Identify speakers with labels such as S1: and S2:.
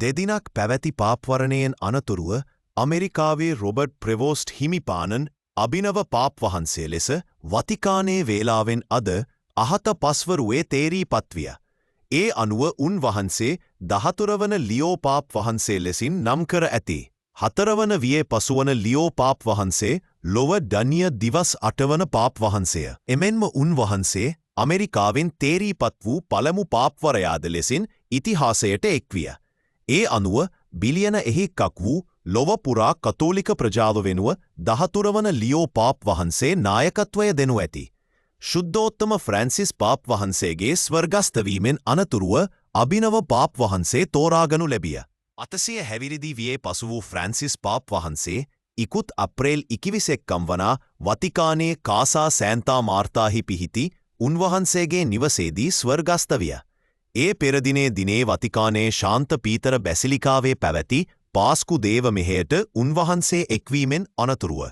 S1: දෙදිනක් පැවැති පාප්වරණයෙන් අනතුරුව අමෙරිකාවේ රොබර්ට් ප්‍රෙවෝස්ට් හිමිපාණන් අභිනව පාප් වහන්සේ ලෙස වතිකානයේ වේලාවෙන් අද අහත පස්වරුවේ තේරී පත්විය. ඒ අනුව උන්වහන්සේ 14 වන ලියෝ පාප් වහන්සේ ලෙසින් නම් කර ඇති. 4 වන වියේ පසුවන ලියෝ පාප් වහන්සේ ලොව ඩනිය දිවස් 8 වන පාප් වහන්සේය. එමෙන්ම උන්වහන්සේ අමෙරිකාවෙන් තේරීපත් වූ පළමු පාප්වරයාද ලෙසින් ඉතිහාසයට එක්විය. ඒ අනුව බිලියන එහික්කක් වූ ලොව පුරා කතෝලික ප්‍රජාව වෙනුව 14 වන ලියෝ පාප් වහන්සේ නායකත්වය දෙනු ඇති. ශුද්ධෝත්තම ෆ්‍රැන්සිස් පාප් වහන්සේගේ ස්වර්ගස්ථවීමෙන් අනතුරුව අභිනව පාප් වහන්සේ තෝරාගනු ලැබිය. 800 හැවිරිදි වියේ පසු වූ ෆ්‍රැන්සිස් පාප් වහන්සේ ඉකුත් අප්‍රේල් 21 වනා වතිකානයේ කාසා සෑන්තා මාර්තාහි පිහිටි උන්වහන්සේගේ නිවසේදී ස්වර්ගස්ථ විය. ඒ පෙරදිනේ දිනේ වතිකානයේ ශාන්ත පීතර බැසිලිකාවේ පැවැති පාස්කු දේව මෙහෙයට උන්වහන්සේ එක්වීමෙන් අනතුරුව